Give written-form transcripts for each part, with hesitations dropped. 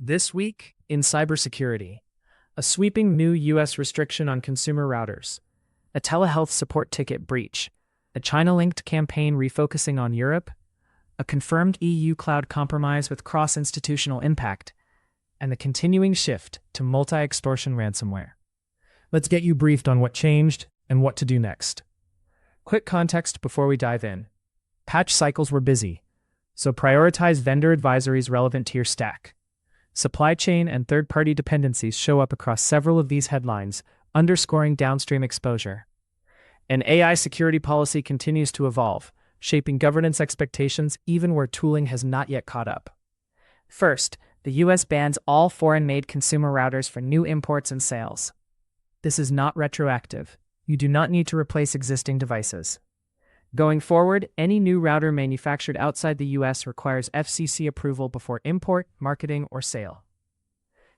This week, in cybersecurity, a sweeping new U.S. restriction on consumer routers, a telehealth support ticket breach, a China-linked campaign refocusing on Europe, a confirmed EU cloud compromise with cross-institutional impact, and the continuing shift to multi-extortion ransomware. Let's get you briefed on what changed and what to do next. Quick context before we dive in. Patch cycles were busy, so prioritize vendor advisories relevant to your stack. Supply chain and third-party dependencies show up across several of these headlines, underscoring downstream exposure. An AI security policy continues to evolve, shaping governance expectations even where tooling has not yet caught up. First, the U.S. bans all foreign-made consumer routers for new imports and sales. This is not retroactive. You do not need to replace existing devices. Going forward, any new router manufactured outside the U.S. requires FCC approval before import, marketing, or sale.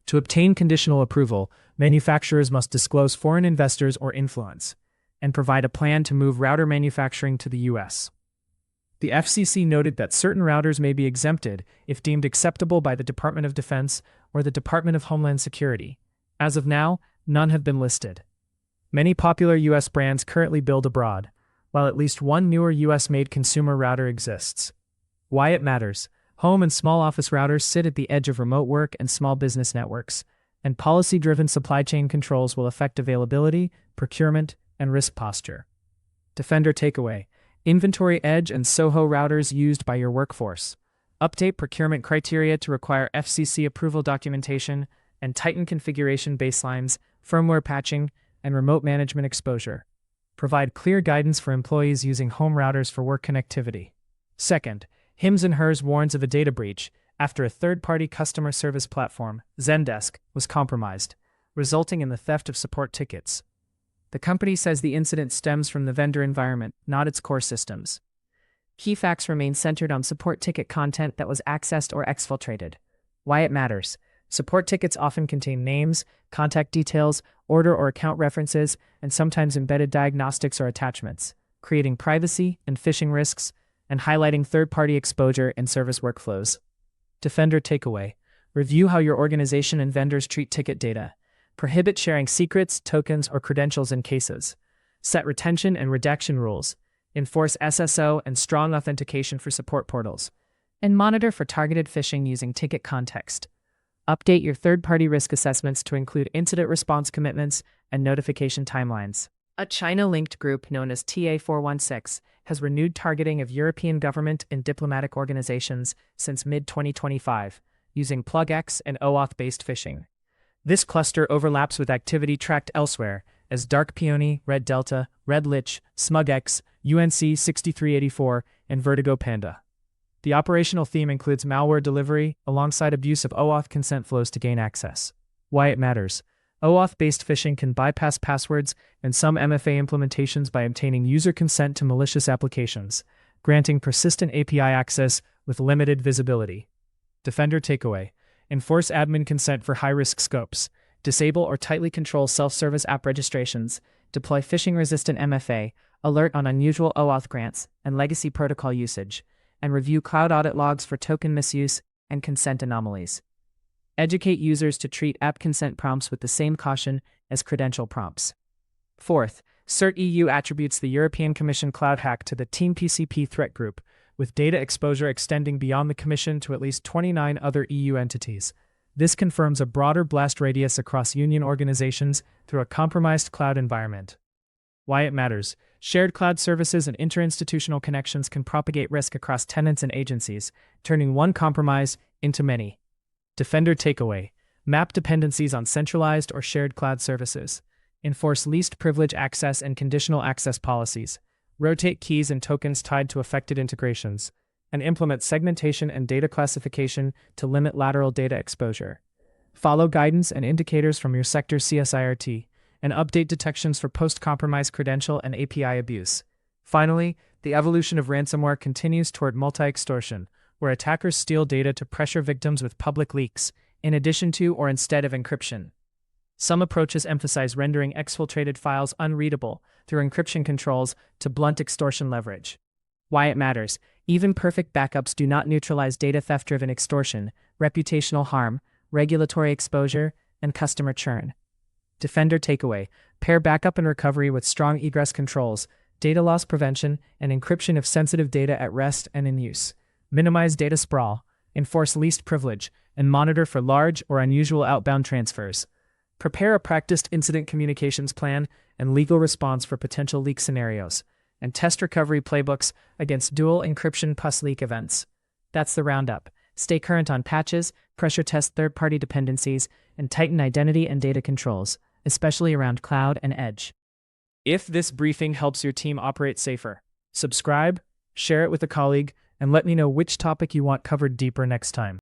To obtain conditional approval, manufacturers must disclose foreign investors or influence, and provide a plan to move router manufacturing to the U.S. The FCC noted that certain routers may be exempted if deemed acceptable by the Department of Defense or the Department of Homeland Security. As of now, none have been listed. Many popular U.S. brands currently build abroad, while at least one newer US-made consumer router exists. Why it matters: home and small office routers sit at the edge of remote work and small business networks, and policy-driven supply chain controls will affect availability, procurement, and risk posture. Defender takeaway: inventory edge and SOHO routers used by your workforce. Update procurement criteria to require FCC approval documentation, and tighten configuration baselines, firmware patching, and remote management exposure. Provide clear guidance for employees using home routers for work connectivity. Second, Hims & Hers warns of a data breach after a third-party customer service platform, Zendesk, was compromised, resulting in the theft of support tickets. The company says the incident stems from the vendor environment, not its core systems. Key facts remain centered on support ticket content that was accessed or exfiltrated. Why it matters: support tickets often contain names, contact details, order or account references, and sometimes embedded diagnostics or attachments, creating privacy and phishing risks, and highlighting third-party exposure in service workflows. Defender takeaway: review how your organization and vendors treat ticket data. Prohibit sharing secrets, tokens, or credentials in cases. Set retention and redaction rules. Enforce SSO and strong authentication for support portals. And monitor for targeted phishing using ticket context. Update your third-party risk assessments to include incident response commitments and notification timelines. A China-linked group known as TA416 has renewed targeting of European government and diplomatic organizations since mid-2025, using PlugX and OAuth-based phishing. This cluster overlaps with activity tracked elsewhere, as Dark Peony, Red Delta, Red Lich, SmugX, UNC 6384, and Vertigo Panda. The operational theme includes malware delivery, alongside abuse of OAuth consent flows to gain access. Why it matters: OAuth-based phishing can bypass passwords and some MFA implementations by obtaining user consent to malicious applications, granting persistent API access with limited visibility. Defender takeaway: enforce admin consent for high-risk scopes, disable or tightly control self-service app registrations, deploy phishing-resistant MFA, alert on unusual OAuth grants and legacy protocol usage, and review cloud audit logs for token misuse and consent anomalies. Educate users to treat app consent prompts with the same caution as credential prompts. Fourth, CERT EU attributes the European Commission cloud hack to the Team PCP threat group, with data exposure extending beyond the Commission to at least 29 other EU entities. This confirms a broader blast radius across union organizations through a compromised cloud environment. Why it matters: shared cloud services and interinstitutional connections can propagate risk across tenants and agencies, turning one compromise into many. Defender takeaway: map dependencies on centralized or shared cloud services. Enforce least privilege access and conditional access policies. Rotate keys and tokens tied to affected integrations. And implement segmentation and data classification to limit lateral data exposure. Follow guidance and indicators from your sector's CSIRT, and update detections for post-compromise credential and API abuse. Finally, the evolution of ransomware continues toward multi-extortion, where attackers steal data to pressure victims with public leaks, in addition to or instead of encryption. Some approaches emphasize rendering exfiltrated files unreadable through encryption controls to blunt extortion leverage. Why it matters: even perfect backups do not neutralize data theft-driven extortion, reputational harm, regulatory exposure, and customer churn. Defender takeaway: pair backup and recovery with strong egress controls, data loss prevention, and encryption of sensitive data at rest and in use. Minimize data sprawl, enforce least privilege, and monitor for large or unusual outbound transfers. Prepare a practiced incident communications plan and legal response for potential leak scenarios, and test recovery playbooks against dual encryption plus leak events. That's the roundup. Stay current on patches, pressure test third-party dependencies, and tighten identity and data controls, especially around cloud and edge. If this briefing helps your team operate safer, subscribe, share it with a colleague, and let me know which topic you want covered deeper next time.